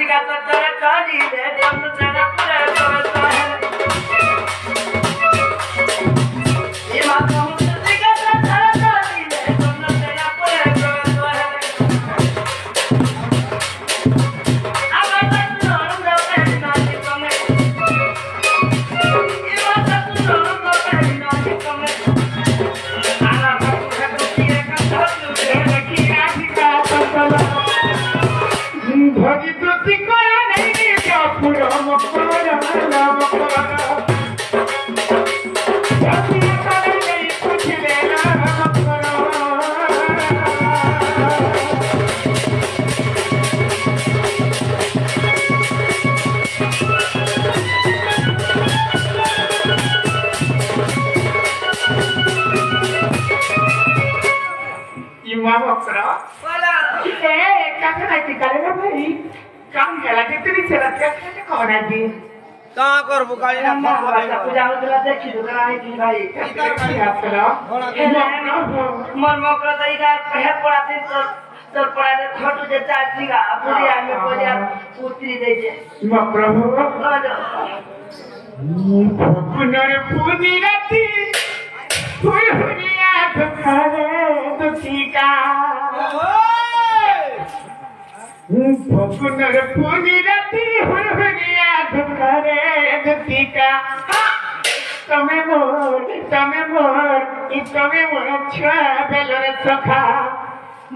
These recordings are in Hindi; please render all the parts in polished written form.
का तेरा काली दे जब तेरा पूरा तो है ये बात हम तुझे का तेरा काली दे जब तेरा पूरा तो है अब तक तो ना कहना कि तुम्हें ये बात तो ना कहना कि तुम्हें आला बाबू है तो ये का सब तुझे की राधिका पंतला भगी तुति कोया नहीं क्या पूरा मकोरा नाम कोरा भगी कोया नहीं कुछ लेना मकोरा इमा मकोरा वाला कैसे नहीं निकालेगा भाई काम केला कितनी चला कैसे कौन है जी कहां करबो काली ना पूजा होतला देखि दुकान आई थी भाई इधर काली हाथ करा मन मकर तरीका है पड़ा दिन तो पड़ा दे छोटू जे चाची का बुढ़िया में बोलिया पुत्री दे जे प्रभु पुनर पुनी राती फुल हुनिया दुखारे दुखिका पुनर पुनी राती फुल हुनिया दुखारे दुखिका तमे मोर छुआ बेलर सखा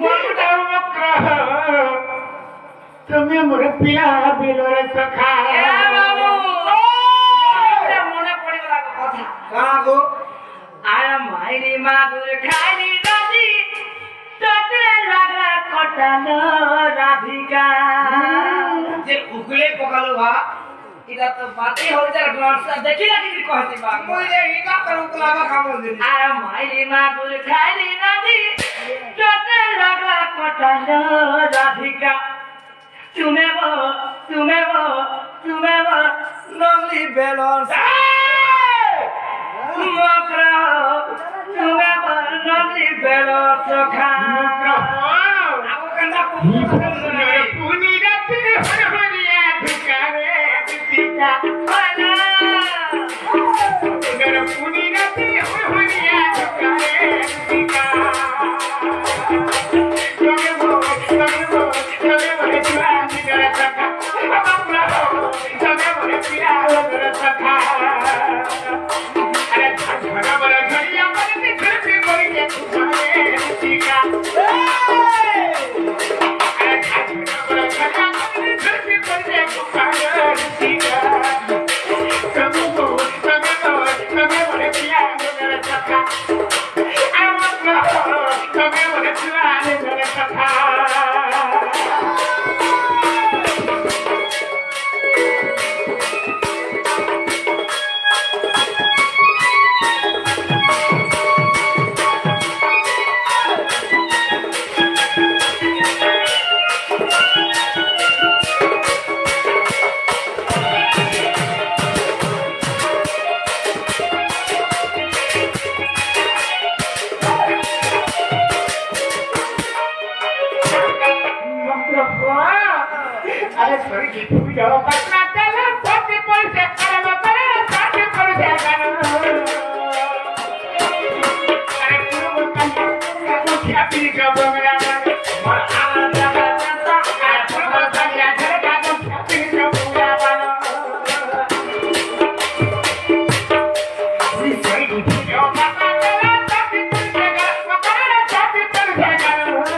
मोटा मकर तमे मोर पिला बेलर सखा मने पड़े वाला कथा कहां गो आया मायनी मागुर खानी नदी तते लगा कटन राधिका जे उगले पकालो बा इदा तो बातें हो जा डांस देखि ना कि कहते बा मोरे इका करू कलावा खामो दे आया मायनी मागुर खानी नदी तते लगा कटन राधिका तुम्हें वो नगली बेलर मकरा तुम्हें वो नगली बेलो सखा अब कंदा पुनी राती हर हरिया दुकारे दिखा वाला पुनी राती हर हरिया दुकारे दिखा तुम्हें वो जुआनी कर सखा अपना तुम्हें वो पिया कर सखा अरे बड़ा बड़ा घड़िया पर निकल के बोल के तुम्हारे दिखा अरे सॉरी की पूजा पटना चला साथे पर से करब करे साथे पर से करब अरे पूरा कन्या क्या पी का बंगला और आनंद का संता अरे पूरा कन्या घर का क्या पी का बंगला जी सॉरी की पूजा पटना चला साथे पर से करब करे साथे पर से करब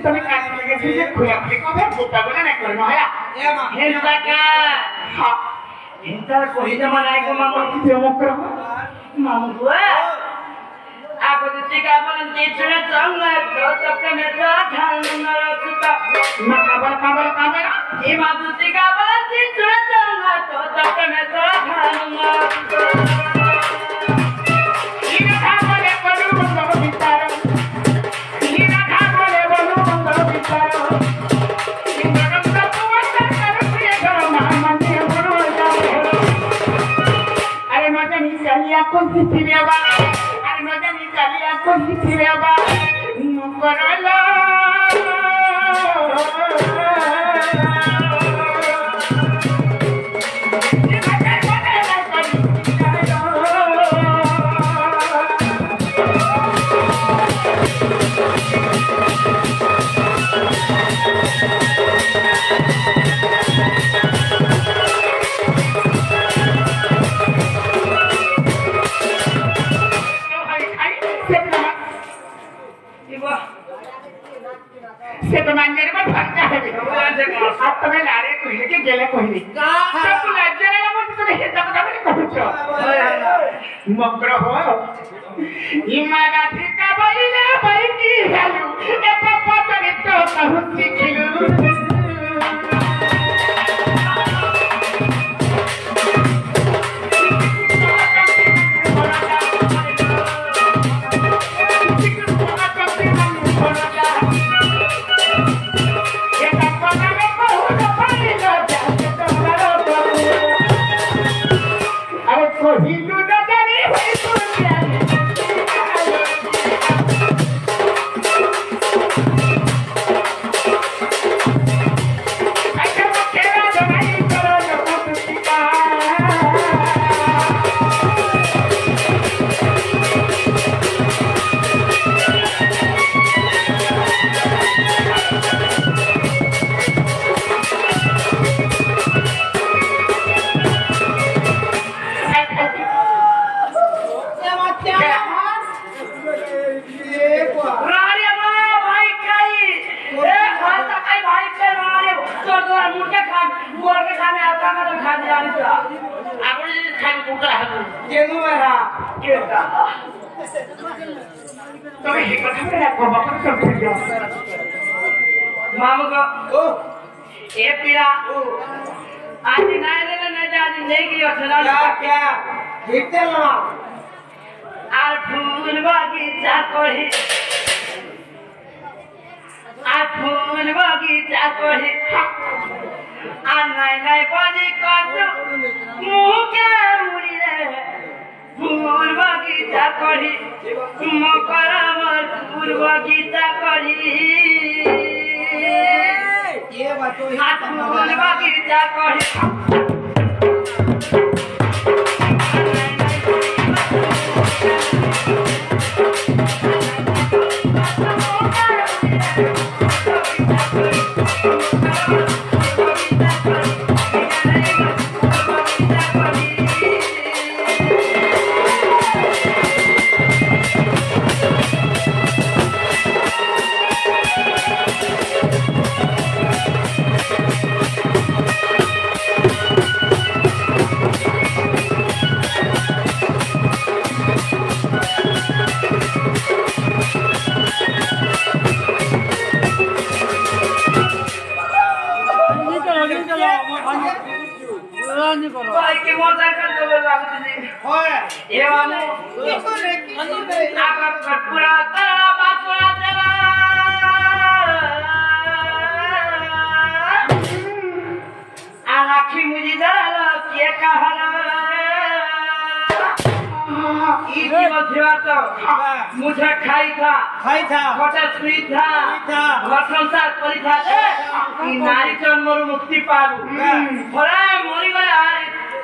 તમે કાઢી લગે છે જે ખોયા ખોલી કોને બોતા બોલે ને કરનો હે હે લુકાકા હા ઇન્ટર કોઈ જમાના કો મામો જે મોકરો મામો ગો આ બધું ટીકા બોલન તીચણે ચાંગા તો તપકે મે તો ધાન નરસતા ના કાબર એ માદુ ટીકા બોલન તીચણે ચાંગા તો તપકે મે તો ધાન નરસતા ઈના ધાબલે બલુ બંગો વિચારો ઈના ધાબલે બલુ બંગો વિચારો ઇન્દ્રમ તપવત કરસે ગરમા મને બરો જાવે અરે નોજની ચાલિયા કોન સિતિરેવા અરે નોજની ચાલિયા કોન સિતિરેવા નકરલા से तो मान मेरे पर भटका है अब तुम्हें लारे कोई के गेले कोई नहीं तो तू लज्जा ना मुझे तो नहीं तब का मैंने कहूँ मग्र हो इमादा ठिका बोली ना भाई की हेलू ए पापा तो कहूँ सिखिलू Thank you. লাগছে হয় এ মামু আগত কটপুরা তারা বাসুরা তারা आखी मुझे दाला के कहारा इसी मध्य तो मुझे खाई था खोटा सुई था संसार परी था कि नारी जन्मरु मुक्ति पाबू भला मरी गया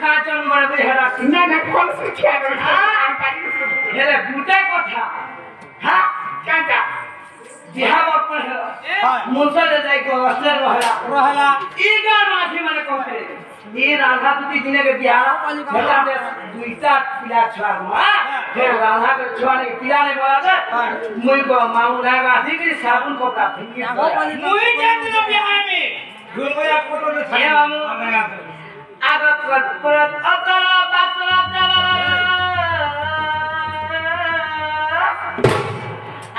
का जन्मर बेहरा ना ना कौन से क्या हेले बुटा कथा हां काटा बिहाव पर मुंसर जाय को असर रहला ईगा माथी माने कहते ई राधा दुती दिने के बियाह बेटा दे दुईटा पिला छुआ हे राधा के छुआ ने पिला ने बोला दे मुई को माऊ ना गाथी के साबुन कपड़ा फिंगी मुई जाते न बियाह में दुर्गया फोटो ने छे मामू आगत परत अतरा बातरा चला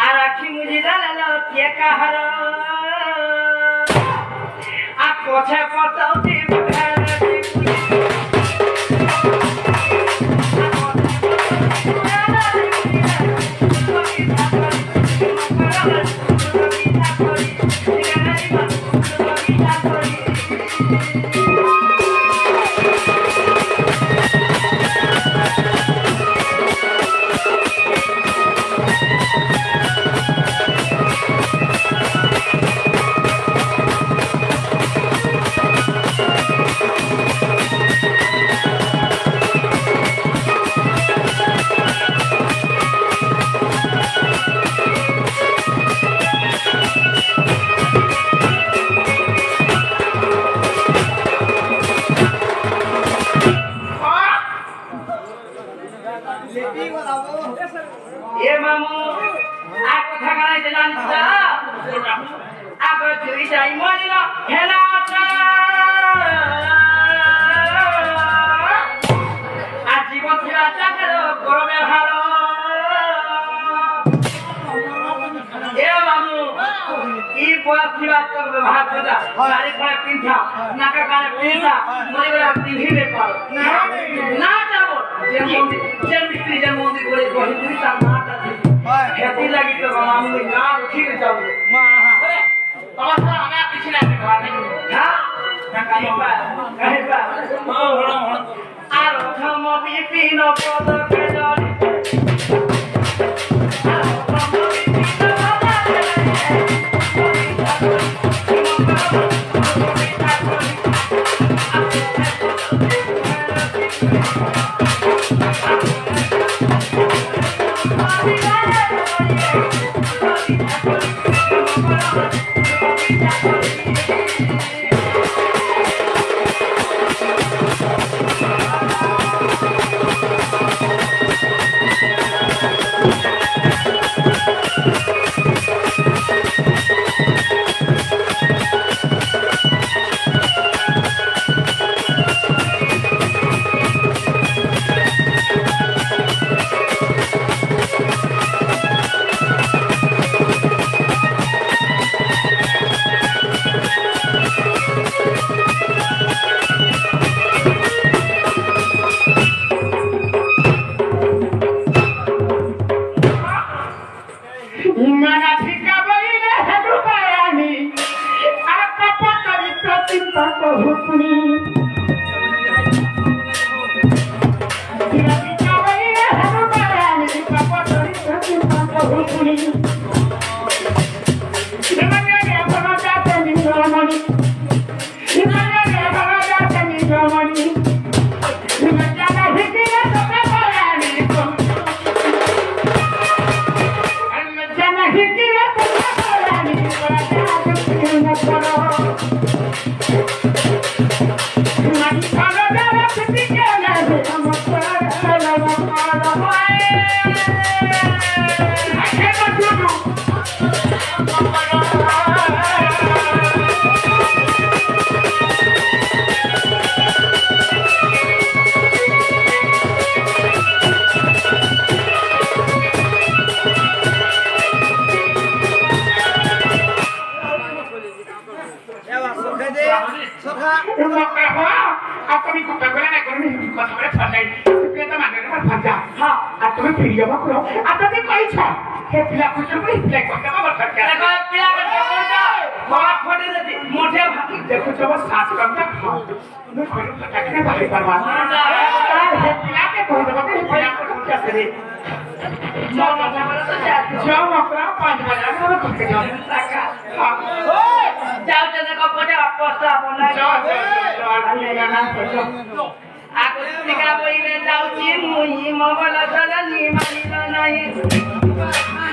आराखी मुझे दाला के कहारा आ कोठे पतौती ये मामू आप कथा गाना जानता आप चुई जाई मोनिला हेला आ जीवन से आचा करो गरमे हालो ये मामू ई बात की बात कर व्यवहार करदा सारे खड़े पिंठा नाका काने पिंठा मोरे वाला टीवी में पाओ ना जाओ जन मिस्त्री जन मोदी बोले कोई दूसरी सा माता थी हेती लगी तो मामू ने ना उठी ले जाओ बोले तमाशा हमें पीछे ना दिखा नहीं हां कहीं बा आरो हम भी पीनो पद के जानी Apa ni kau tak boleh nak kau ni kau tak boleh pandai. फिरियो मकरो आता ते कहि छ हे पिला कुचर को इतले कोका बाबा फटका देखो पिला के देखो जा बात फोटे देती मोटे भागी देखो जब सास करता खाओ मैं कोई फटका बाहर करवा हे पिला के कोई दबा के पिला को क्या करे जाओ मकरा 5 बजे में करके जाओ जाओ चले को पोटे वापस अपन जाओ ना आको निका बोइले जाउची मुई मोबाइल चलनी मानिल नाही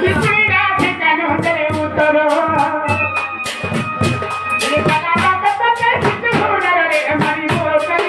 किसी ना ठिकान होते उतर ये कला बात तो हित हो रे हमारी बोतल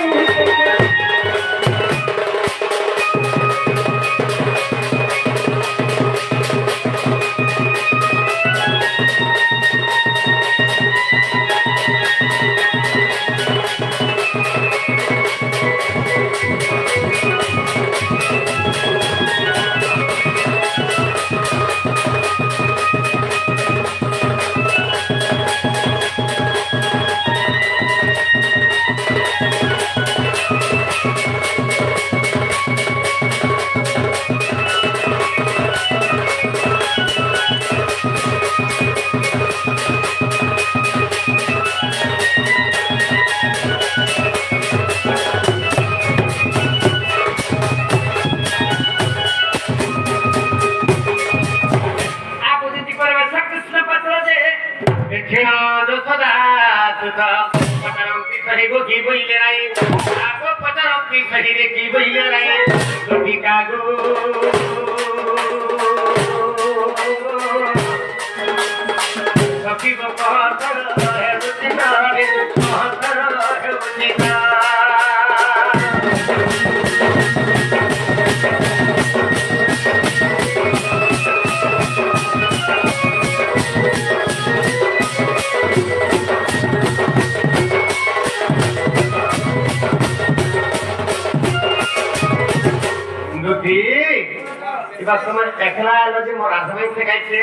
इबा समय एकला आलो जे मोर आसमाई से गाइছে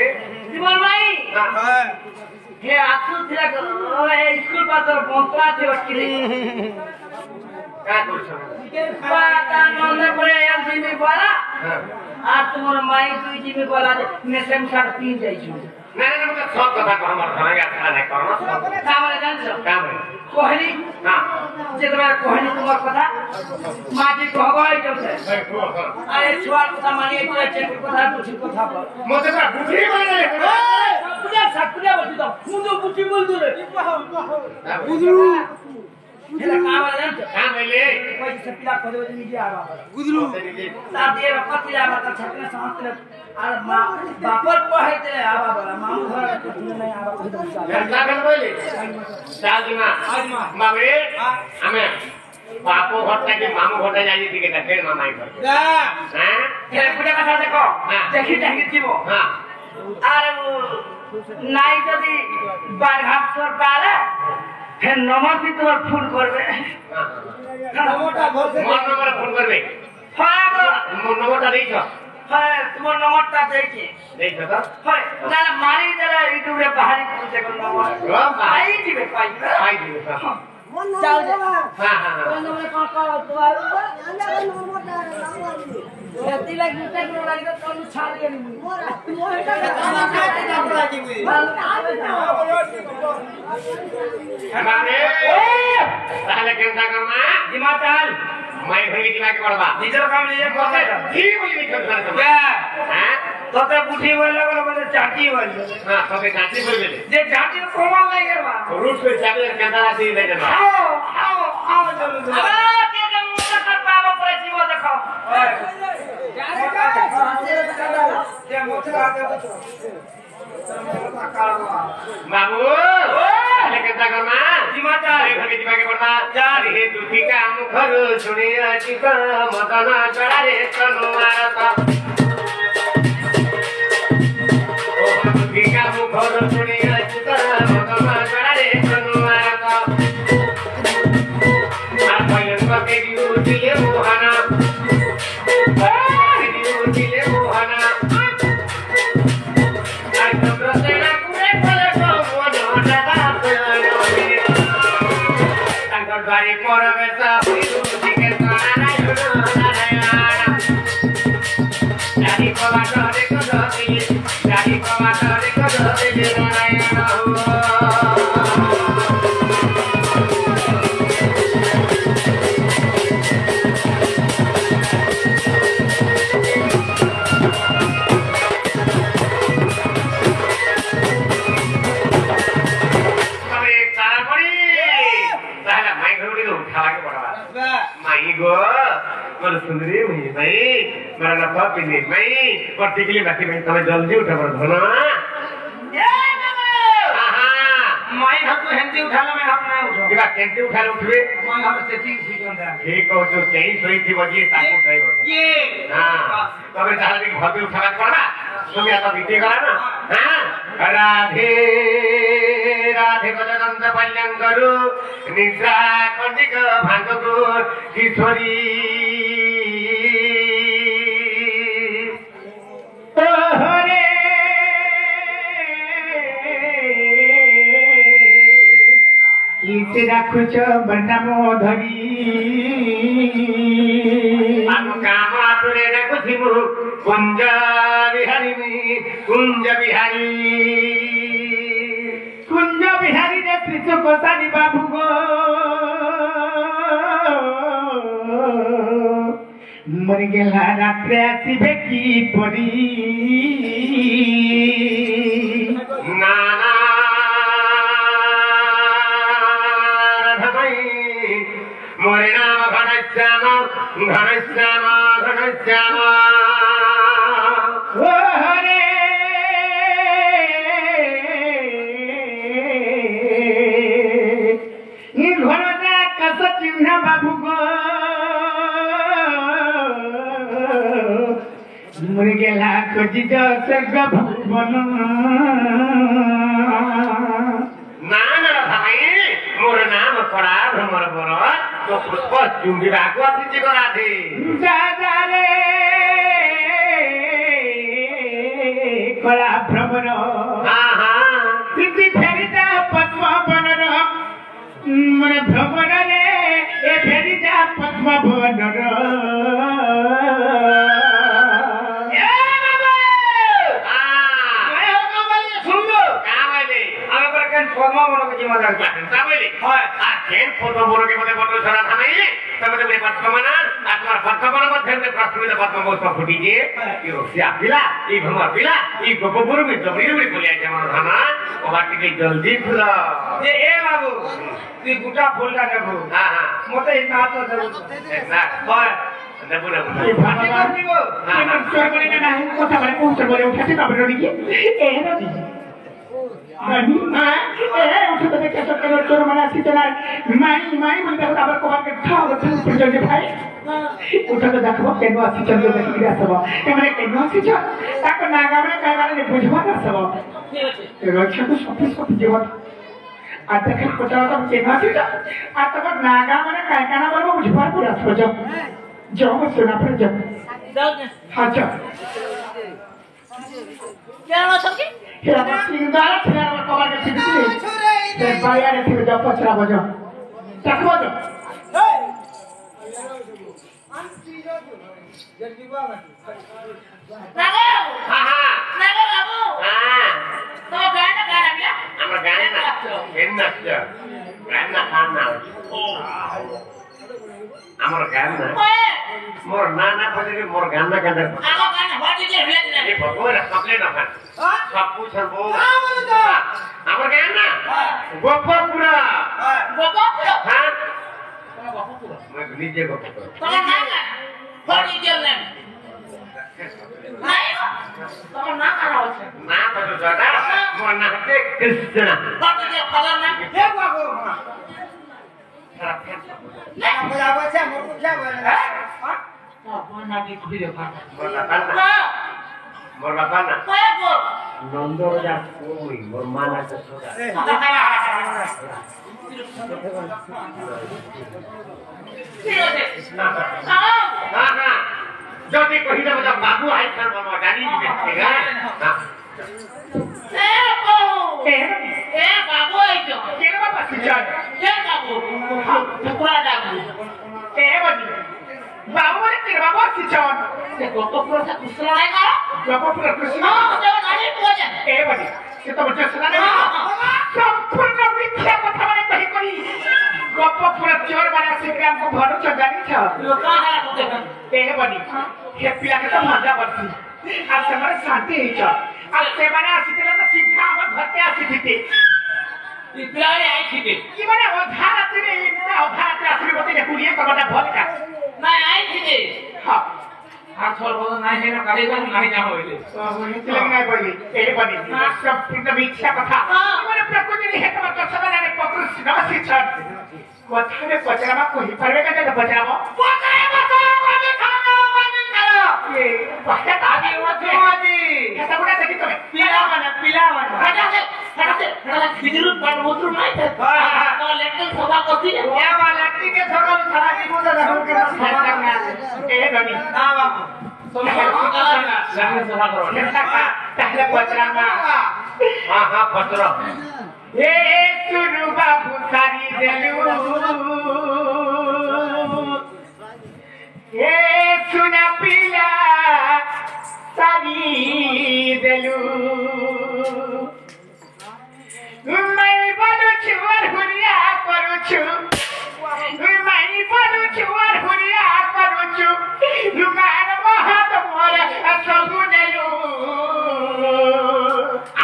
জীবন ভাই হে আসু ছিলা ওই স্কুল পাতর বন্তরা ছিল কি রে का করছো পাতা নলে পরে এক জিমি বলা আর তোমার মাই তুই জিমি বলা মেসেম সার পিন যাইছো না না না সব কথা কো আমার সঙ্গে আছলা নাই করনো কামরে জানছো কামরে কোহলি না যে তোমার কোহলি তোমার কথা মাটি কহবাই যাচ্ছে আরে ছোয়ার কথা মানিয়ে চলেছে কথা বুঝি কথা বল মতে না বুঝি বলে সাকুলিয়া বলছি তো মুজো বুঝি বল দরে বুঝু হেলা কামরে জানছো কামলে কই সে পিলা করে বলে নিজে আবা গুদলু তা দিয়ে রকতি আবা তা ছাত্র সামনে আর মা বাপর কইতে আবা বলা মামু ঘর কিছু নাই আবা কই দাও না কেন বলে চালদিমা বাবে আমি বাপো ঘরটা কি মামু ঘরটা যাই দিকে দেখে মামাই ঘর হ্যাঁ এর পুজো কথা দেখো দেখি দেখি দিব হ্যাঁ আর নাই যদি বারঘাট সরকারে ফের নমতি তোমার ফোন করবে নম্বরটা বলতে মোর নম্বরে ফোন করবে হ্যাঁ মোর নম্বরটা দিছ হ্যাঁ তোমার নম্বরটা দেখি দিছ তো হ্যাঁ না মারি যারা ইউটিউবে বাহারি করতে কোন নম্বর পাই দিবে পাই পাই দিবে যাও হ্যাঁ হ্যাঁ কোন নম্বরে কোন কোন তোমার এতি লাগি উঠে কোন লাগি তো কোন ছাড়িয়ে নিবি মোরটা মানে তাহলে কেনটা করমা দিমা চাল মাই ভরি দিমাকে পড়বা নিজের কাম নিজে করতে কি বলি করতে হ্যাঁ তোতে বুঝি বললে বলে চাটি বললে হ্যাঁ তোকে চাকরি করবে যে চাটি প্রমাণ লাগে বা রুট করে চাকরি কেনটা আসি লাগে না আও চলো আবার কে কে মুখে কর বাবা পড়ে জীব দেখো বাবু তাহলে কেনটা করমা দিমা চাল মাই ভরি দিমাকে পড়বা যার হে দুটি কাম ঘর শুনি আছি তো মদন চড়ারে তনু মারতা দুটি কাম ঘর শুনি আছি তো মদন চড়ারে তনু মারতা আর কইলেন কবে দিউ দিলে মোহনা দিউ দিলে মোহনা আর চন্দ্র সেনা কুড়ে ফলে মন দাদা তাঙ্কর বাড়ি পড়বে সব দিকে নারায়ণ নারায়ণ ବାଟରେ କଦଳିଲେ ଚାରିକ ବାଟରେ କଦଳିଲେ ନାରାୟଣ ମୋର ସୁନ୍ଦରୀ ମୁହିଁ ଭାଇ ମୋର ରଥ ପିନ୍ଧି ଭାଇ ପଟିକିଲି ବାକି ଭାଇ ତମେ ଜଲ୍ଦି ଉଠ ମୋର ଧନ माई घर तो हेंती उठाला मैं हम ना उठो किबा केंती उठाले उठबे माई घर सेटिंग सीजनदा ठीक हो जो चेई सोई थी बजी ताकू उठाइबो ये हां तबे ताले भव्य उठावा करबा सुमिया तो बीते गला ना हां राधे राधे बदनंद पल्यंगरु निद्रा कंडिक भांगको किशोरी ओहरे इसे राखुच बन्नामो धरी आनु काम आतुरे राखुछि मु कुंज बिहारी रे त्रिचु कोसानी बाबू गो मरि गेला रात्रे आसीबे की परी नाना मोरे नाम घनश्याम घनश्याम घनश्याम ओ हरे घनदा कस चिन्ह बाबू गो मोरे गेला खोजित स्वर्ग भुवन नाना भाई मोर नाम पड़ा भ्रमर बर तो पुष्प चुंबिरा को अतिथि करा दे जा जा रे कला भ्रमर हां हां तिथि फेरिता पद्म बनर मोर भ्रमर रे ए फेरिता पद्म बनर फॉर्मा बनो के जीवन लगता है साबले हां आ केन फोटो बनो के मते फोटो छरा थानाइले तबे तबे पद्मना आत्मा पद्मना मध्य में प्रश्न पद्म बहुत फुटी जे यो सिया पिला ई भमर पिला ई गोपपुर में जबरी में बोलिया जे मन थाना ओ बाटी के जल्दी खुला ए बाबू तू गुटा फूल का देबो हां हां मते ही ना तो देबो ना हां देबो ना ये भाटी कर दिबो हां चोर बने ना कोठा बने पोस्टर बने उठाते तब रोडी के ए ना दी नहीं मां ए उठ तो के सब कर चोर मना सीतना माई माई बोलते हो अब कोबार के खाओ तो पर जो भाई उठ तो देखबो केनो आसी चल जो देखि आसबो ए माने केनो आसी चल ताको नागा में काय माने बुझवा ना सब ए रक्षा को सब जीव आ देख कोटा तो केनो आसी चल आ तब नागा माने काय काना बोलबो बुझवा पूरा सोजो जो सुना पर जो हां चल क्या हो सबकी Kira tinggal kira kawan ke sini. Dan bayar itu dapat cerah baca. Tak baca. Nago. हां Nago kamu. हां तो गाना गाना क्या? हमरा गाना फेमस छ गाना खाना हमर गाना ओए, मोर नाना पहिले मोर गाना गाना aku गाना what did you read? ये भगवान सबले न खान सब कुछ वो हमर गाना गोपपुरा Bapak pula. हां Bapak pula. मैं नीचे गोपपुरा Kalau naga, what did you read? Naik. Kalau naga rawat. ना तो दादा मोर ना के Krishna What did you kalau naga? ये बाबू Naik. बराबर से मोर को क्या बोले Apa naga itu dia pak? मोर बापा ना Nah, मोर बापा ना saya gol. नंदो जा कोई मोर माना के सोदा हां हां जो भी कही ना मतलब बाबू आई सर बाबू गाड़ी में बैठेगा हां Babu itu. Kira apa sih Jan? Ya babu. Kurang dagu. Bagi. Bawa ni kira apa sih Jan? Saya kok kurang satu selai kalau? गपपुर Krishna ए बड़ी से तो बच्चा सुना नहीं संपूर्ण मिथ्या कथा माने कही करी गपपुर चोर माने सिग्राम को भरो चगानी छ ए बड़ी हे पिला के तो मजा बरसी आज समय शांति ही छ आज से माने आसीते तो सीधा हम घर पे आसीते इब्राहिम आई थी की माने उधार रे उधार आसी बोते ने कुड़िए कबटा भल का ना आई थी हां हाथ छोड़ बोल नहीं है ना काली बात नहीं ना होइले हितले नहीं बोली ए बनी सब पूर्ण मिथ्या कथा माने प्रकृति ने हेत मत सब जाने प्रकृति नमस्ते छट कथा रे पचरामा कोही परवे का जगह पचरामा पचरामा कोनी खानो ये पक्का आदि ओथोदी ऐसा बुला देखी तुम्हें पिला बना हटा बिजरू पर मुद्रू नहीं था तो लेकिन सभा करती है क्या वाला के सगल खड़ा की बोल रहा हूं के ए बनी हां बाबू लगन सभा करो पहले पचरामा हां पचरा ए सुनु बाबू सारी देलू ए सुना पिला सारी देलू मैं बोलू छुअर हुरिया करू छु मैं बोलू छुअर हुरिया करू छु रुमान महत मोर सबु देलू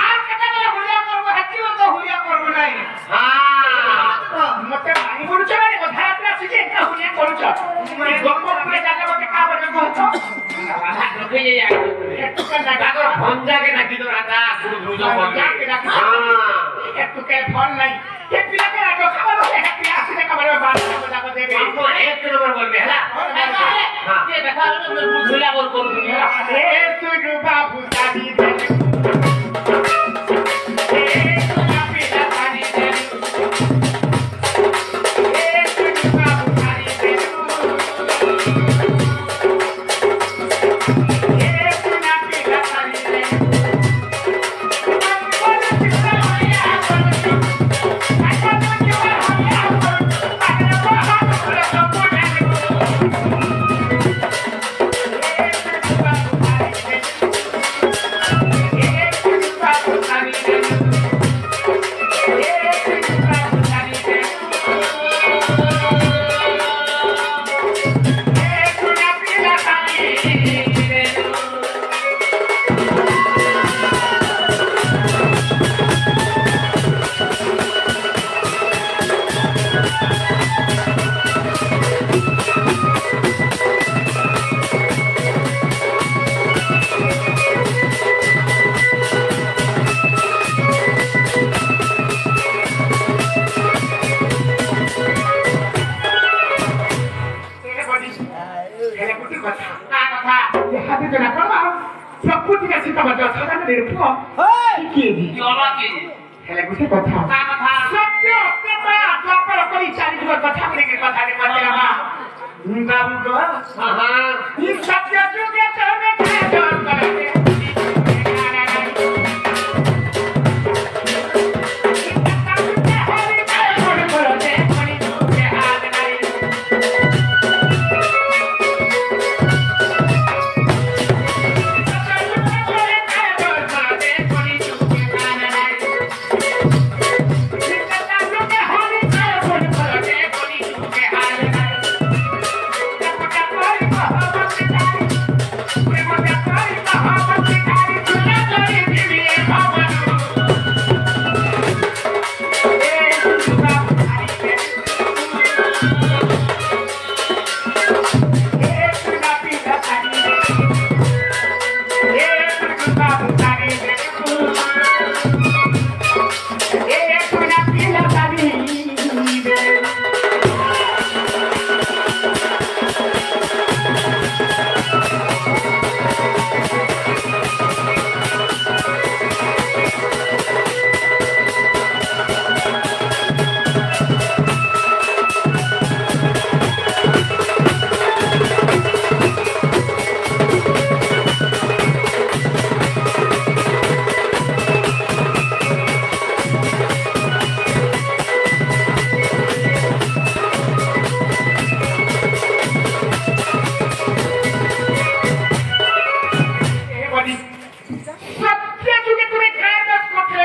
आज कतला हुरिया करू हच्ची तो हुरिया करू नहीं हां मते मानी बोलू छ माने कथा अपना सिके का हुरिया करू छ मैं गप्प पूरे जाने मते का बने कहतो रखे ये दादा भंजा के नाकी तो राजा गुरु भुजा बोल हां तू के फोन नहीं ये पिला के राजो खबर है पिला से खबर में बात बता को देबे हमको एक नंबर बोल में है हां ये देखा मैं झूला बोल करू दूंगा ए सुनु बाबू दादी दे ए सुना पिला दादी दे ए सुनु बाबू दादी दे ए सुना पिला दादी दे प्रकृति का सीता बजा था मेरे पुआ की योला के हेले गुटे कथा का कथा सत्य सत्य द्वापर करी चाली जुग कथा करे के कथा रे पते मा बाबू को हां ई सत्य जुगे तो में था जान करते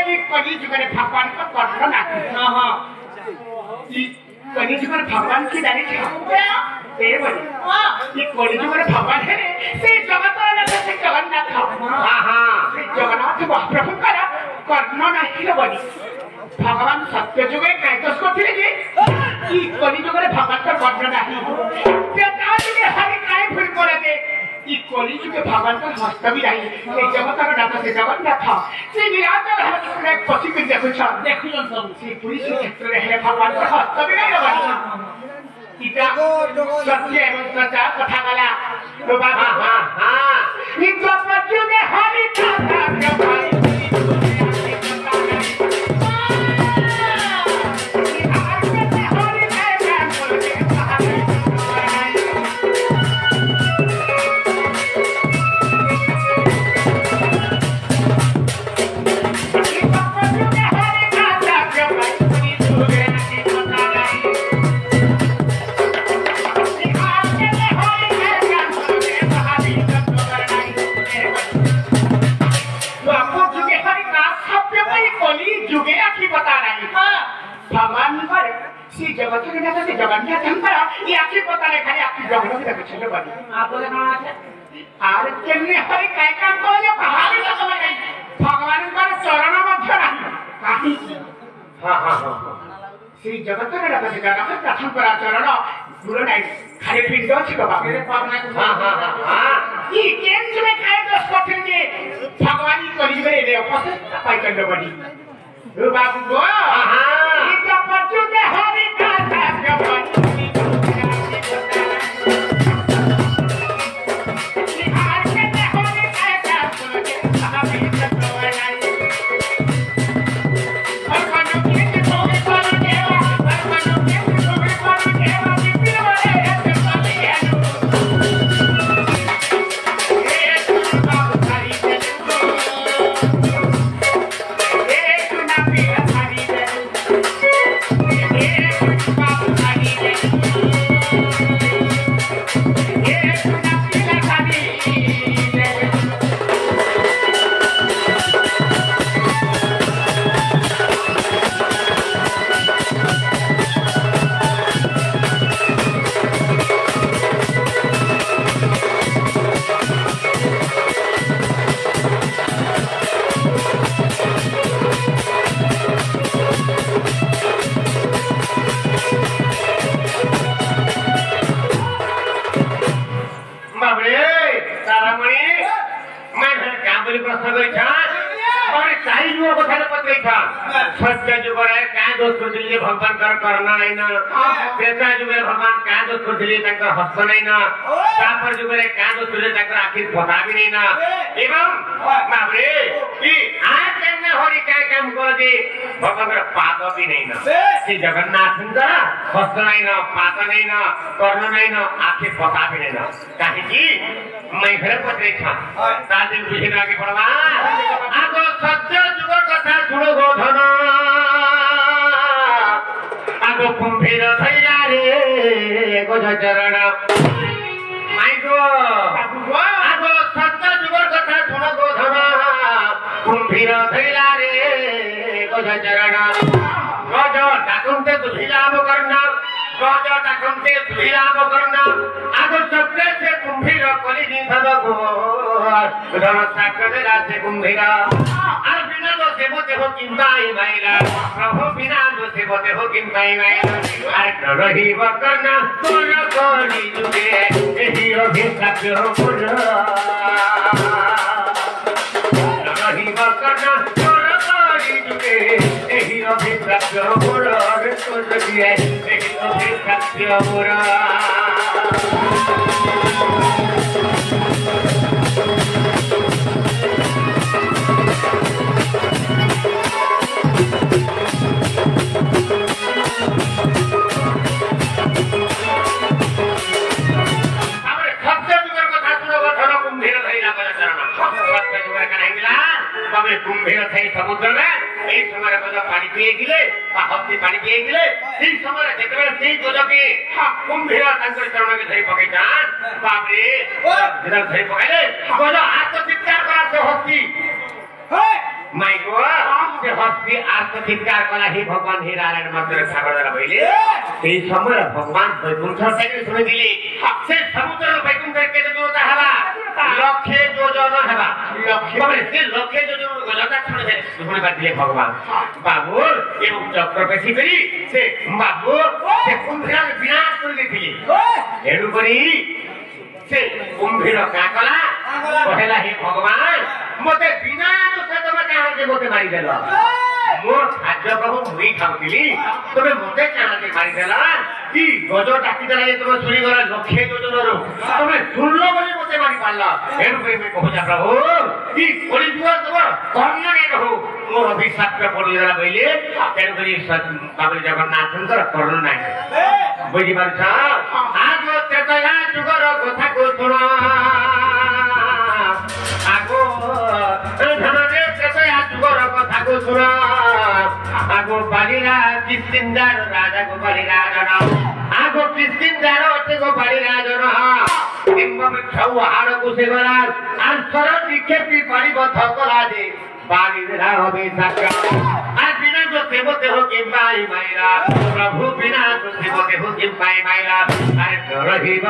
ये कली जुगरे भगवान का कर्ण नाती हां ये कली जुगरे भगवान की जानी चाहिए ए बोली ये कली जुगरे भगवान है से जगत वाला से जगन्नाथ से जगन्नाथ महाप्रभु का कर्ण नहीं रे बोली भगवान सत्य जुगे कैतस को थे जे कि कली जुगरे भगवान का कर्ण नहीं ते का जुगे हरि काय भूल करे दे ई कली जुगे भगवान का हस्त भी नहीं ए जगत का दाता से जगन्नाथ से निराचल हस्त रे पछी के देखु छ सब से पुलिस क्षेत्र रहे भगवान का हस्त भी नहीं रे इता सत्य एवं सच्चा कथा वाला तो बाबा हां इनको पच्चू में हरि का भाई भगवान पर श्री जगत के नाथ से जगन्नाथ अंतर ये आपकी पता नहीं खाली आपकी जगत के तक चले बनी आप बोले कहां है आर केने हरि काय काम को ये कहानी का समझ नहीं भगवान का चरण मध्य नहीं काहे हां श्री जगत के नाथ से जगन्नाथ प्रथम पर चरण गुरु नहीं खाली पिंड अछि बाबा मेरे पाप नहीं हां ये केन में काय दोष करते जे भगवान की करी में ले उपस्थित पाई कर बनी ओ बाबू गो इनका पच्चू के हरि का के बनी भगवान कर करना नहीं ना त्रेता जुगे भगवान क्या दोष करथिले तंकर हस्त नहीं ना तापर जुगे क्या दोष करथिले तंकर आखिर पता भी नहीं ना एवं बाबरे कि आज केने हरि काय काम कर दे भगवान का पाद भी नहीं ना कि जगन्नाथ का हस्त नहीं ना पाद नहीं ना कर्ण नहीं ना आखिर पता भी नहीं ना काहे कि मैं घर पत्रे था तादिन बुझे आगे पड़वा आगो सत्य जुग कथा सुनो गो धन आगो कुंभीर थैला रे गोज चरण माइगो आगो सत्य जुगर कथा सुन गो धन कुंभीर थैला रे गोज चरण गज डाकुंते तुझिलाम करना गज डाकुंते तुझिलाम करना आगो सत्य से कुंभीर कली दी सब गो धन साकर रासे कुंभीर আর বিনা দোষে বতে হো কিংবাই মাইলা প্রভু বিনা দোষে বতে হো কিংবাই মাইলা আর রহিব কর্ণা তোর কলি যুগে এই অভিশাপ পুর রহিব কর্ণা তোর কলি যুগে এই অভিশাপ পুর তোর দিয়ে এই অভিশাপ পুর कुंभीर थे समुद्र में एक समय पानी पिए गिले हस्ती पानी पिए गिले ठीक समय जेतबे ठीक गोज के कुंभीर तांकर चरण के धरी पकै जान बाप रे जेदा धरी पकैले गोज हाथ चित्कार करा से हस्ती हे माई गो से হস্তি আর্ত চিৎকার কলা হে ভগবান হে নারায়ণ মন্দিরে ঠাকুর বইলে এই সময় ভগবান বৈকুণ্ঠ থেকে শুনে দিলে সে সমুদ্র বৈকুণ্ঠের কেটে দূরতা হবা লক্ষে যোজন হবা লক্ষে লক্ষে যোজন গজটা শুনে শুনেবার দিলে ভগবান বাবুর এবং চক্রপেশি করি সে বাবু সে কুম্ভীর বিনাশ করে দিয়েছিলি এরপরি সে কুম্ভীর কাকলা কহেলা হে ভগবান মতে বিনা দোষে তুমি কাহাকে মতে মারি দেল মোর খাদ্য প্রভু মুই খাওতিলি তুমি মতে কাহাকে মারি দেল কি গজ ডাকি দেলা যে তুমি শুনি গলা লক্ষে যোজনর তুমি শুনলো বলে মতে মারি পারলা এরপরে আমি কহুছা প্রভু কি করি দিও তোমার কর্ণ নেই রহু মোর অভিশাপ পড়ি দেলা বইলে কেন করি বাবু জগন্নাথଙ୍କର কর্ণ নাই বুঝি পারছ আজ তেতয়া যুগর কথা কো শুন আগো ধনরে তেতয়া যুগর কথা কো শুন আগো বালিরা কিষ্কিন্দার রাজা গো বালিরা জন আগো কিষ্কিন্দার অতে গো বালিরা জন এমবে ছৌ হাড়কু সে গলার আনসর নিক্ষেপি পারিবদ্ধ করা যে বালিরা হবে সাকা আর বিনা দোষে মতে হোকে পাই মাইরা প্রভু বিনা দোষে মতে হোকে পাই মাইরা আরে রহিব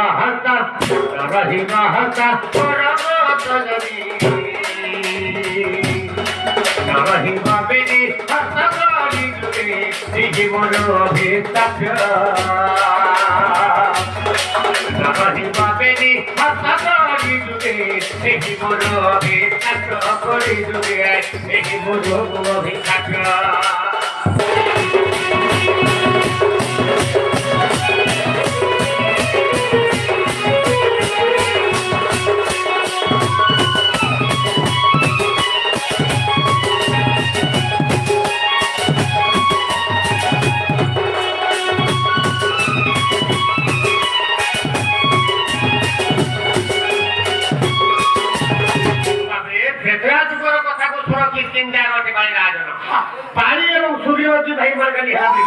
হস্তা পরম তজনি রহিব বেনি হস্তা গলি জুড়ে জীবন অভিশাপ রহিব বেনি হস্তা গলি জুড়ে জীবন অভিশাপ করি জুড়ে জীবন অভিশাপ पानी एवं सूर्यवंशी भाई मार्गाली हाथी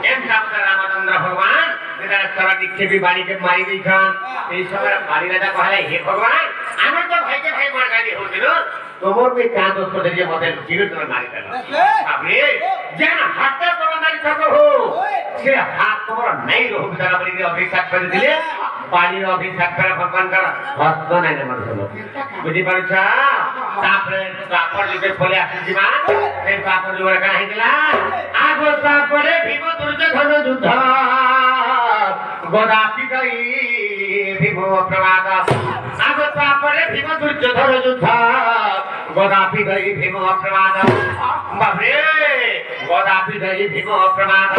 एम सामने रामचंद्र भगवान যেটা সারা নিক্ষেপী বাড়িকে মারি দিয়েছেন এই সময় বাড়ি রাজা কহলে হে ভগবান আমি তো ভাইকে ভাই মার্গালি হচ্ছিল তোমার ওই কাঁদ করে যে মতে জিরো তোমার মারি দিল আপনি যেন হাতটা তোমার মারি থাকো হো সে হাত তোমার নাই রহু তারা বলি অভিশাপ করে দিলে বাড়ির অভিশাপ করে ভগবান করা হস্ত নাই না মানুষ বুঝি পারছ তারপর যুগে ফলে আসছি মা সেই তারপর যুগের কাহিনী হয়েছিল আগে তারপরে ভীম দুর্যোধন যুদ্ধ গদাপি গাই ভীম প্রমাদ আগে তারপরে ভীম দুর্যোধন যুদ্ধ গদাপি গাই ভীম প্রমাদ বাবরে গদাপি গাই ভীম প্রমাদ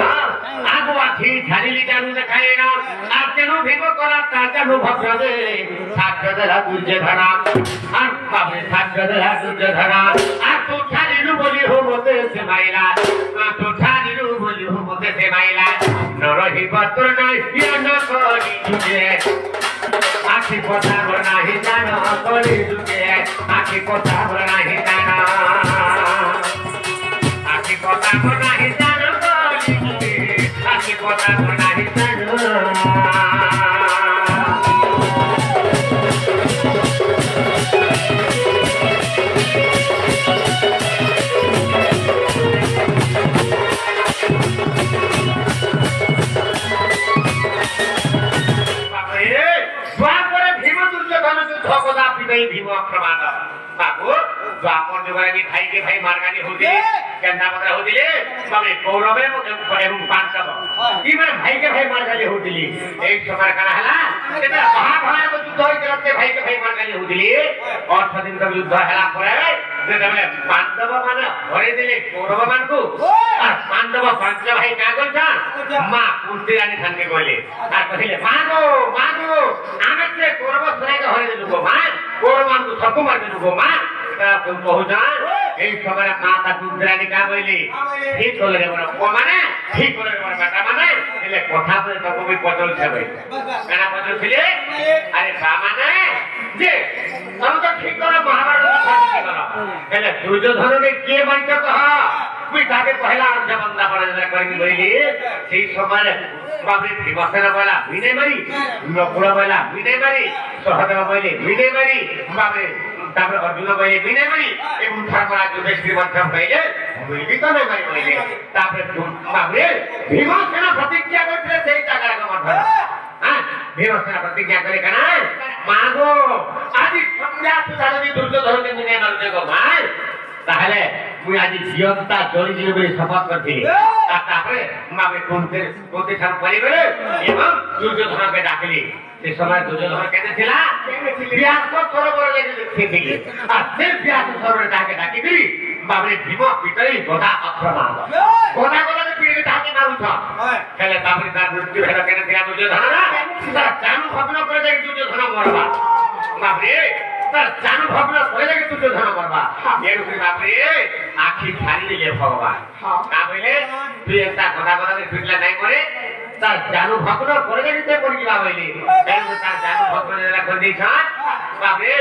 আগু আছি ঝালিলি জানু দেখায় না আর কেন ভীম করা তা জানু ভদ্রদে সাক্ষরা দুর্যোধনা আর বাবরে সাক্ষরা দুর্যোধনা আর তো ছাড়িলু বলি হো মতে সে মাইলা তো ছাড়িলু বলি হো মতে সে মাইলা নরহি পত্র নাই ইয়ান করি তুজে আখি কথা বনাহি জানা করি তুজে আখি কথা বনাহি জানা আখি কথা বনাহি জানা করি তুজে আখি কথা বনাহি জানা भीम प्रमाद बाबू द्वापर जुगे भाई के भाई मार्गानी होते केंदा पत्र होतिले तबे कौरव एवं पांडव ई माने भाई के भाई मार्गानी होतिली एक समय काना हला एटा महाभारत युद्ध होइते भाई के भाई मार्गानी होतिली 8 दिन तक युद्ध हला परे जेतबे पांडव माने हरे दिले कौरव मानकु আর পাণ্ডব পাঁচ ভাই কা কইছা মা কুন্তি রানী খানকে কইলে আর কইলে মাগো মাগো আমি যে কৌরব সেনাকে হরে দেবো মা কৌরবানকু সবু মার দেবো মা তা কহুজান এই সময় মাতা কুন্তি রানী কা কইলি ঠিক করে রে বড় ও মানে ঠিক করে রে বড় বেটা মানে এলে কথা বলে তো কবি পটল ছাবে কেনা পটল ছিলে আরে বা মানে যে তুমি তো ঠিক করে মহাভারত কথা ঠিক করো এলে দুর্যোধনকে কে মাইছ কহ তুই তাকে পহেলা বন্দা পড়া করি বইলি সেই সময় বাবরে ভীমসেন বলা বিনে মারি নকুল বলা বিনে মারি সহদেব বইলে বিনে মারি বাবরে তারপরে অর্জুন বলে বিনে বলি এবং ধর্মরাজ যুধিষ্ঠির মধ্যে হইলে মিলবি তো নাই বলে তারপরে বাবরে ভীমসেন প্রতিজ্ঞা করলে সেই জায়গার মধ্যে হ্যাঁ ভীমসেন প্রতিজ্ঞা করে কেন মাগো আজ সন্ধ্যা সুদ্ধা যদি দুর্যোধনকে নিয়ে নলতে গো ভাই তাহলে মুই আজি জীবনটা জড়ি দিবে বলে শপথ করছি আর তারপরে মাকে প্রতিষ্ঠান পরিবেলে এবং দুর্যোধনকে ডাকলি সে সময় দুর্যোধন কেঁদেছিল ব্যাস সরোবর লেগে আর সে ব্যাস সরোবরে তাকে ডাকি দিবি বাবরে ভীম পিতরি গোদা অস্ত্র মারল গোদা গোদাকে পিড়ে তাকে মারুছ তাহলে তারপরে তার মৃত্যু হলো কেঁদেছিল দুর্যোধন তার জানু ভগ্ন করে দেখি দুর্যোধন মরবা বাবরে তার জানু ভগ্ন করে দেখি দুর্যোধন মরবা এরকম বাবরে আখি ছাড়ি দিলে ভগবান না বলে তুই একটা গোদা গোদাকে পিটলে নাই করে তার জানু ভগ্ন করে দিতে পড়িবা বলি তার জানু ভগ্ন যেটা করে দিয়েছ বাবরে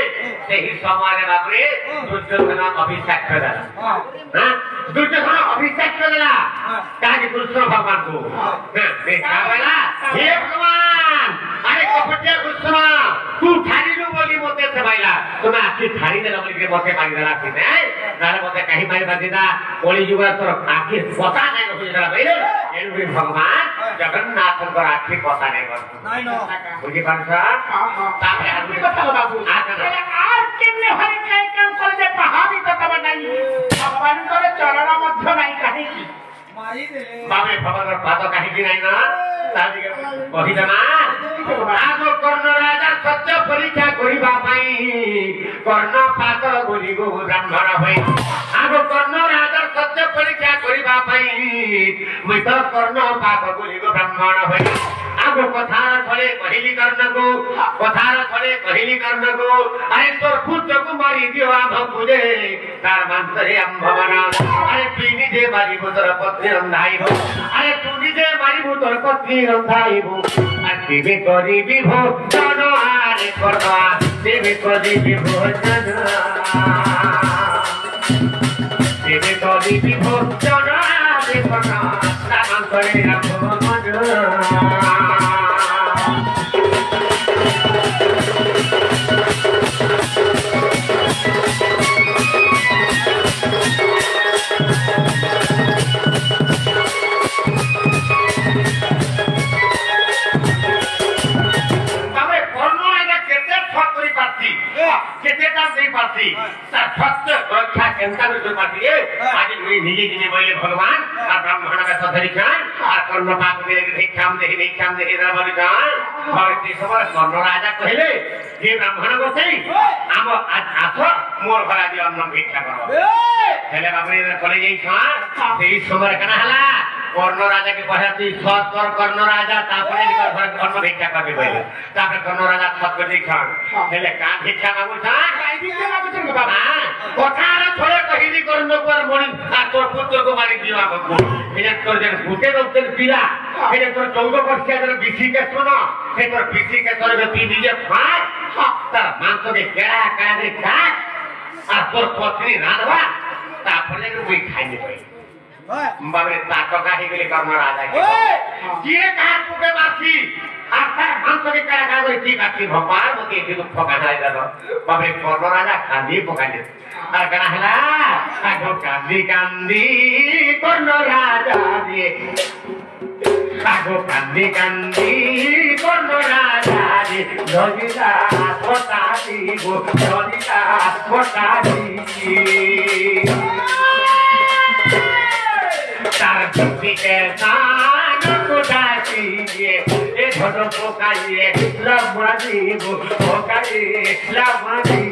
সেই সময় বাবরে দুর্যোধন অভিষেক করে দিল হ্যাঁ দুর্যোধন অভিষেক করে দিল কাজে কৃষ্ণ ভগবান কো হে ভগবান আরে কপটিয়া কৃষ্ণ তুই ঠারিলু বলি মতে সবাইলা তুমি আখি ঠারি দেলা বলি মতে মারি দেলা কি নাই তাহলে মতে কাহি মারি বাজি দা কলি যুগা তোর আখি পতা নাই হই দেলা বইলে এরুই ভগবান জগন্নাথଙ୍କର ଆଖି କଥା ନାହିଁ ବୁଝିପାରୁଛ ତାପରେ ଆଗକୁ କଥା ବାବୁ କେମିତି ହରି କାହିଁ କାମ କଲେ ଯେ ପାହାଡି କଥା ନାହିଁ ଭଗବାନଙ୍କର ଚରଣ ମଧ୍ୟ ନାହିଁ କାହିଁକି ବାବେ ଭଗବାନର ପାଦ କାହିଁକି ନାହିଁ ନା କହିଦେମା ଆଗ କର୍ଣ୍ଣ ରାଜା ସତ୍ୟ ପରୀକ୍ଷା କରିବା ପାଇଁ କର୍ଣ୍ଣ ପାଦ ଗୁରିକୁ ବ୍ରାହ୍ମଣ ହୋଇ ଆଗ କର୍ଣ୍ଣ ରାଜା ସତ୍ୟ ପରୀକ୍ଷା କରିବା ପାଇଁ ମିତ କର୍ଣ୍ଣ ପାଦ ଗୁରିକୁ ବ୍ରାହ୍ମଣ ହୋଇ ଆଗ କଥାର ଥରେ କହିଲି କର୍ଣ୍ଣକୁ କଥାର ଥରେ କହିଲି କର୍ଣ୍ଣକୁ ଆରେ ତୋର ପୁତ୍ରକୁ ମାରି ଦିଅ ଆମ୍ଭକୁ ଯେ ତାର ମାଂସରେ ଆମ୍ଭମାନ ଆରେ ତୁଇ ନିଜେ ମାରିବୁ ତୋର ପତ୍ନୀ ରନ୍ଧାଇବ ଆରେ ତୁ ନିଜେ ମାରିବୁ ତୋର ପତ୍ନୀ ରନ୍ଧାଇବୁ আর দেবে করিবি ভোজন আরে করবা দেবে করিবি ভোজন দেবে করিবি ভোজন আরে করবা রাম করে রাম भगवान ब्राह्मण में सधरिकान कर्ण पाक भिक्षाम देखी कर्ण राजा कहले हे ब्राह्मण गोसाई आम आस मोर घरा दि अन्न भिक्षा कर बाबू कले जाई समय कना हला कर्ण राजा के कहे तु सत कर कर्ण राजा तापरे अन्न भिक्षा करबे कहले तापरे कर्ण राजा सत कर देखन हेले का भिक्षा मांगु छ बाबा कथार थोड़े कहिली कर्ण पर मणि आ तोर पुत्र को मारी दियो हमको एने तोर जे भूते डॉक्टर पीला एने तोर 14 वर्षीय जन बिसी के सुनो हे तोर बिसी के तोर बे पी दिए फाड़ तार मांस के केड़ा कादे का आ तोर पत्नी राधवा तापरे कोई खाइने पई बाबरे ताका ही गेले कर्ण राजा के किए कहा पुके बासी आता मांस के केड़ा कादे की बाकी भगवान मते के दुख कानाय दादा बाबरे कर्ण राजा कांदी पकाले আর কেনা হেলা আগো কান্দি কান্দি কর্ণ রাজা দিয়ে আগো কান্দি কান্দি কর্ণ রাজা দিয়ে জজিতা ফটা দিব জজিতা ফটা দি তার পিকে নান কোটাছি এ ধর পোকাইয়ে লাভা দিব পোকাইয়ে লাভা দি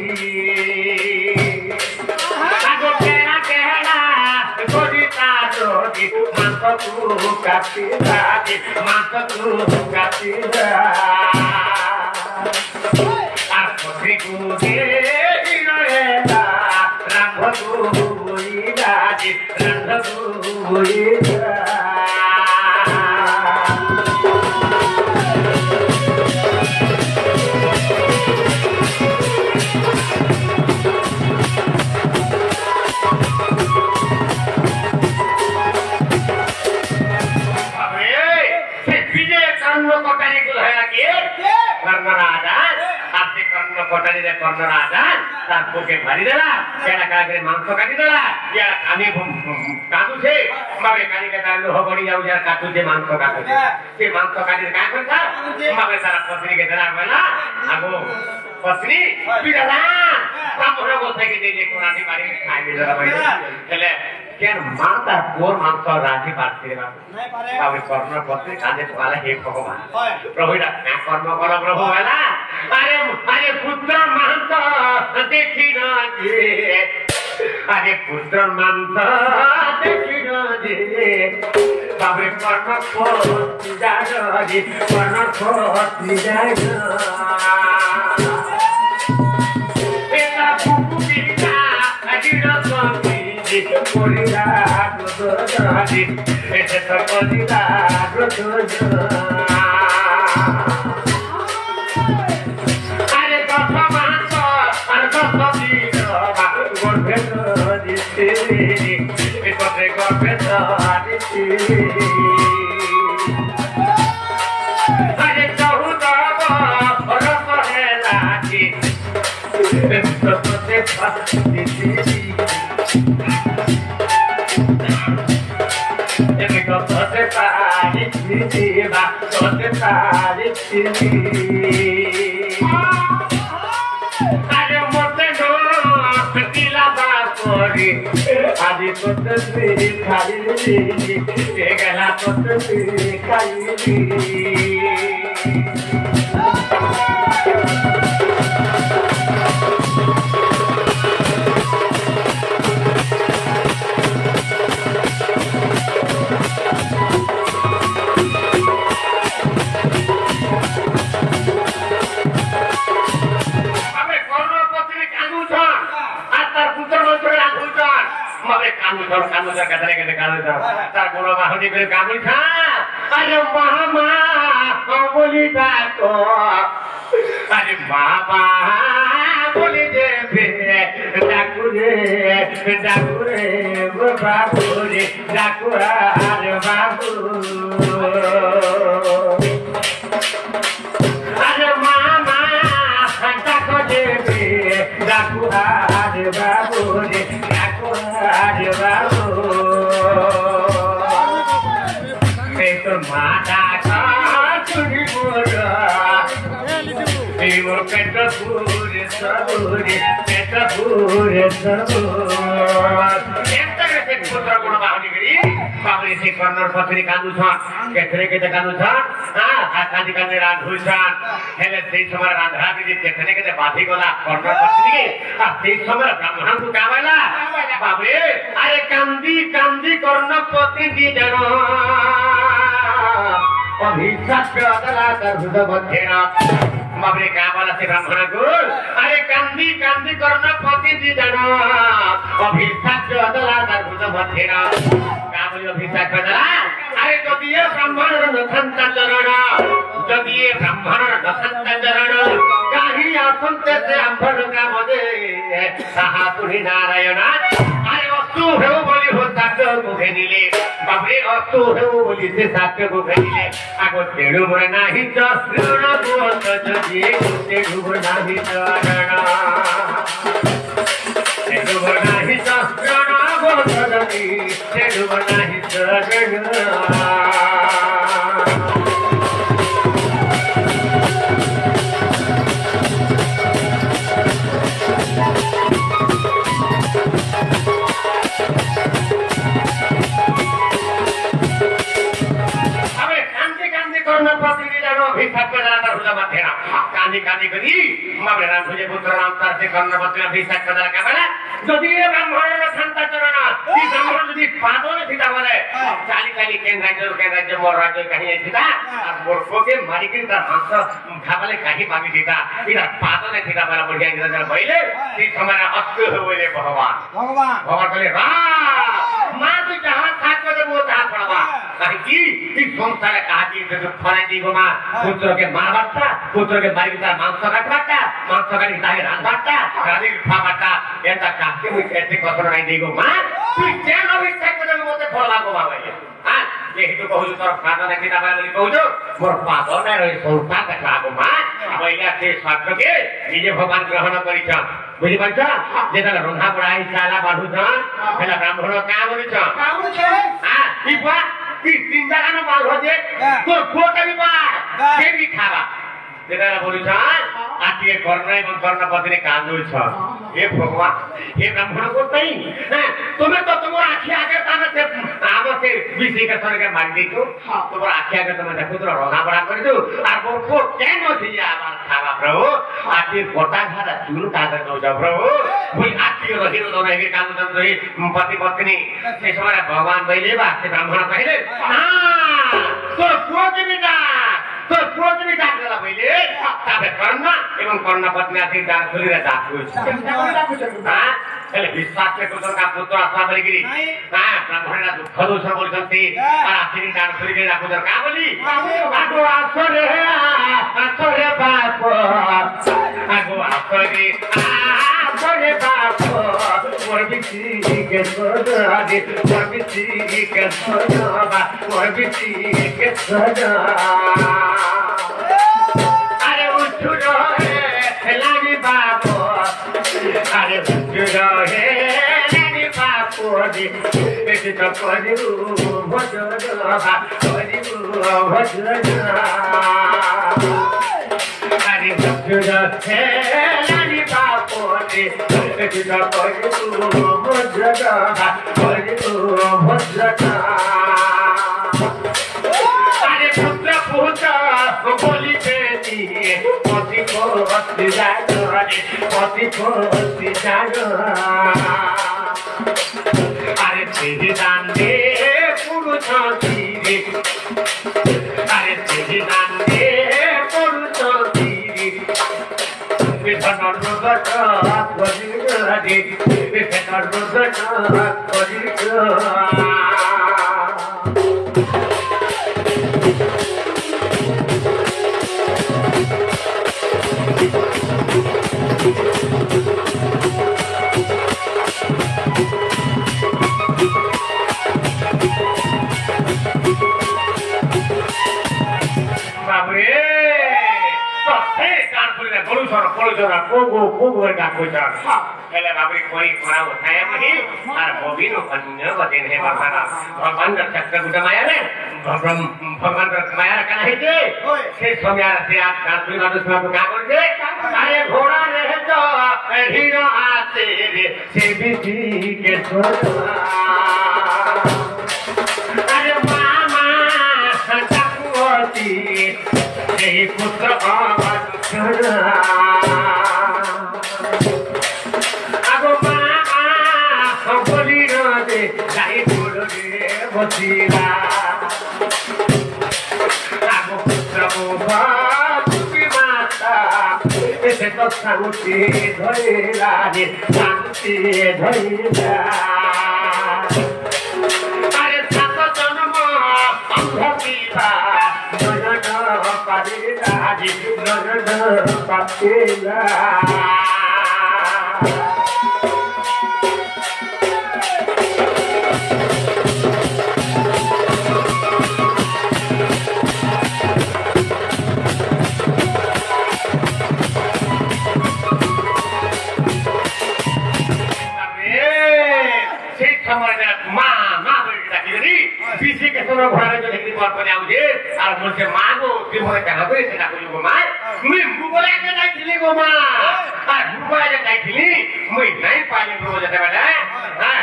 Mantu kapira, mantu kapira. Aku dikuji inoela, rambutku buida, rambutku buida. কটারিরে কর্ণর আদান তার বুকে মারি দেলা কেনা কাকে মাংস কাটি দেলা ইয়া আমি কাটুছে বাবে কানিকে তার লোহ বড়ি যাও যার কাটুছে মাংস কাটুছে সে মাংস কাটির কাজ করতা বাবে তারা পত্নীকে দেলা বেলা আগো পত্নী বিদালা আমরা বলতে কি যে কোনাটি বাড়ি খাই দিলা ভাই তাহলে কেন মাতা কোর মাংস রাজি পারতে না বাবে কর্ণ পত্নী কাজে পালা হে ভগবান প্রভুরা কর্ম করো প্রভু বেলা আরে আরে পুত্র মাংস দেখি না যে আরে পুত্র মাংস দেখি না যে বাবে কর্ণ পত্নী জানো যে কর্ণ পত্নী জানো এটা বুকু বিনা আজিরা কবি করিয়া গোদরাজি এটা তো করিয়া গোদরা আরে কথা মাংস আর কথা দিল গর্ভে দিতে এটাতে গর্ভে দিতে আরে চাহু দাব রস হেলাছি তোতে দিতে এমনি তোতে পারি দিবা তোতে পারি আরে মতে দিলা বাপরি আজি তোতে খাইলি গেলা তোতে খাইলি কানুজার কাছে গেছে কানুজা তার বড় বাহুনি করে কানুজা আরে মামা বলি ডাকো আরে বাবা বলি দেবে ডাকুরে ডাকুরে বাবুরে ডাকু আর বাবু আরে মামা ডাকো দেবে ডাকু আর বাবুরে আরে বাবু এই তো মাটা চুরি মোরা এই মোর পেট পুরে সবুরে পেট পুরে সবুরে একটা পুত্র গুণ বাহুনি করি বাবুরে সেই কর্ণর পত্নী কান্দুছন কেথরে কেতে কান্দুছন হ্যাঁ কাঁদি কাঁদি রাত হইছন হেলে সেই সময় রান্ধা দিদি কেথরে কেতে বাঁধি গলা কর্ণর পত্নীকে আর সেই সময় ব্রাহ্মণଙ୍କୁ কামাইলা বাবরে আরে কান্দি কান্দি কর্ণ পত্নী জানো অভিশাপ অদলা তার হৃদয় মধ্যে বাবরে কামালা সে ব্রাহ্মণଙ୍କୁ আরে কান্দি কান্দি কর্ণ পত্নী জানো অভিশাপ অদলা তার হৃদয় মধ্যে কামলি অভিশাপ অদলা আরে যদি এ ব্রাহ্মণর নথন্ত চরণ যদি এ ব্রাহ্মণর নথন্ত চরণ কাহি আসন্তে সে আম্ভর কামদে তাহা তুহি নারায়ণ আরে অস্তু হেউ বলি হো সাত মুখে নিলে বাবরে অস্তু হেউ বলি সে সাত মুখে নিলে আগ তেড়ু বড় নাহি চরণ গোত যদি তেড়ু বড় নাহি চরণ তেড়ু বড় নাহি চরণ গোত যদি তেড়ু বড় নাহি চরণ কান্দি কান্দি করি বাবরে রাম খুঁজে পুত্র রাম তার সে কর্ণপত্নী অভিষেক করার কামনা যদি এ ব্রাহ্মণের শান্তা চরণ এই ব্রাহ্মণ যদি পাদলে থিতা বলে চালি চালি কেন রাজ্য মোর রাজ্য কাহি থিতা আর মূর্খকে মারিকি তার হাঁস খাবালে কাহি পাবি থিতা এটা পাদলে থিতা বলা বলিয়া ইংরেজরা বইলে সেই সময় অস্ত হইলে ভগবান ভগবান বলে মা তুই যাহা থাকবে দেবো তাহা পড়বা কাহি কি সংসারে কাহি ফলে দিব মা পুত্রকে মারবারটা পুত্রকে বাড়ি তার মাংস কাটবারটা মাংস কাটি তাকে রাঁধবারটা রাঁধির খাবারটা এটা কাকে মুই এতে কথা নাই দিব মা তুই কেন অভিষেক করে মতে ফলা গো বাবা হ্যাঁ যেহেতু কହୁଛୁ তোর পাଦ ଦେଖି ତା ବୋଲି କହୁଛୁ ମୋର ପାଦ ନାଇଁ ରହି ସଂସାର ଦେଖ ଆଗ ମା କହିଲା ସେ ସ୍ୱାର୍ଥକେ ନିଜେ ଭଗବାନ ଗ୍ରହଣ କରିଛନ୍ ବୁଝିପାରୁଛ ଯେତେବେଳେ ରନ୍ଧା ବଢା ହେଇ ଚାଲା ବାଢୁଛନ୍ ହେଲେ ବ୍ରାହ୍ମଣ କାଁ କରୁଛ କି ବୁଆ କି ଚିନ୍ତା କାନ ବାଘ ଯେ ତୋର ପୁଅଟା ବି ବା ସେ ବି ଖାବା ଯେତେବେଳେ ବୋଲୁଛନ୍ ଆଟିଏ କର୍ଣ୍ଣ ଏବଂ କର୍ଣ୍ଣ ପତ୍ନୀ କାନ୍ଦୁଛ हे भगवान हे ब्राह्मण को नहीं तुम्हें तो तुम्हारा आखी आगे आम से विषय के सर के मार दी तो तुम्हारा आखी आगे तुम्हें देखो तो रंगा बड़ा कर दो और वो को केन थी आवाज खावा प्रभु आती कोटा घाटा चूर का कर दो प्रभु बोल आती रही रो रही काम तो रही पति पत्नी से समय भगवान पहले बा से ब्राह्मण पहले हां तो पुओ के बेटा तो पुओ के बेटा गला पहले ताबे कर्ण एवं कर्ण पत्नी आती दान खोली रे डाकू हां हेले विश्वास के का पुत्र आत्मा बलिगिरी हां ब्राह्मणना दुख दोष बोलछंती और आखिरी दान खोली रे डाकू का बोली आगो आसरे बाप आगो आसरे बाप मोर बिची के सोना दे मोर बिची के सोना मोर बिची के सोना अरे उठ रे लागी बाप अरे उठ रे लागी बाप दे बेटी तो करू भजन करू भजन अरे उठ रे लागी बाप दे बेटी तो करू भजन करू भजन अरे पुत्र पुत्र बोली बेटी पति को जानो अरे तेरी दान दे पुरुष धीरे अरे तेरी दान दे पुरुष धीरे विधन रुदट करी विधन रुदट करी भगवान चक्र गुट माया भगवान माया क्या से समय से आप क्या करते अरे घोड़ा रहे तो हीरो आते से बिजी के अरे मामा चकुवती यही पुत्र आगो मामा बोली रे जाई बोल रे बसीरा आगो पुत्र मुखी माता ऐसे तो शांति धैला रे शांति धैला अरे सात जन्म अंधकीरा नयन पारिला रे नयन पारिला घोड़ा जो लेकिन बात पर आउजे और मुझसे मांगो कि मोरे कहां पे सेटा को गो मां मैं भूगोला के नहीं थी गो मां आ भूगोला के नहीं थी मैं नहीं पानी भूगो जते बेला हां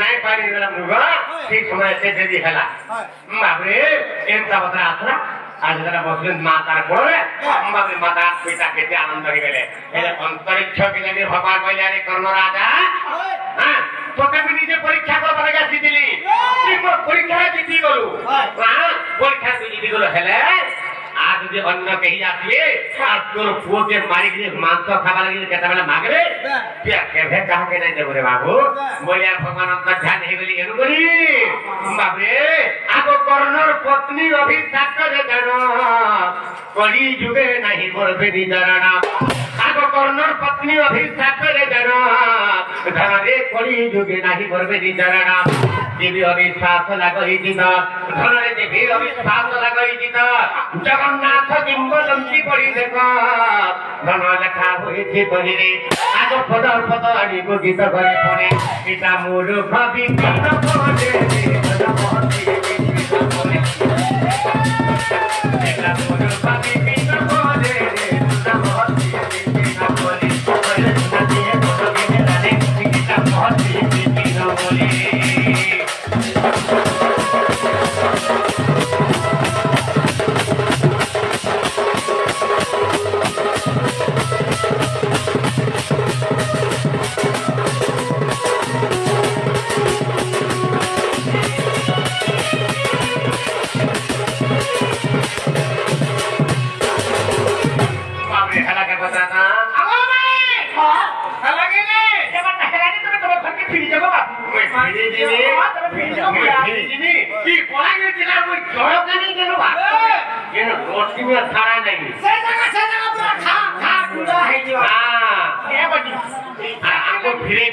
नहीं पानी गला भूगो ठीक समय से दे हला बाप रे एमता बता आसरा आज जरा बसुन माता कोरे बाबे माता पिता के आनंद हो गेले एले अंतरिक्ष के लिए भगवान पहिले कर्ण राजा हां तो कभी निजे परीक्षा को बरगा जीतिली परीक्षा जीति गलु परीक्षा जीति गलु हेले आज जे अन्न कही आसीए और तोर पुओ के मारी के मांस खावा लगी केता बेला मागरे क्या केभे कहा के नहीं देबो रे बाबू बोलिया भगवान अंतर ध्यान हे गली एनु करी बाबरे आगो कर्णर पत्नी अभिशाप रे जानो कली जुगे नहीं बोलबे निजरणा आगो कर्णर पत्नी अभिशाप रे जानो धन रे कली जुगे नहीं बोलबे निजरणा দেবী অবিশ্বাস লাগইছি তো ধନରେ দেবী অবিশ্বাস লাগইছি তো জগন্নাথ কিংবদন্তি পড়ি দেখ ধন লেখা হয়েছে বহিরে আজ পদ পদ আনিব গীত করে পড়ে এটা মূর্খ বিপিন পড়ে এটা মূর্খ বিপিন পড়ে ছাড়া নাই ফিরে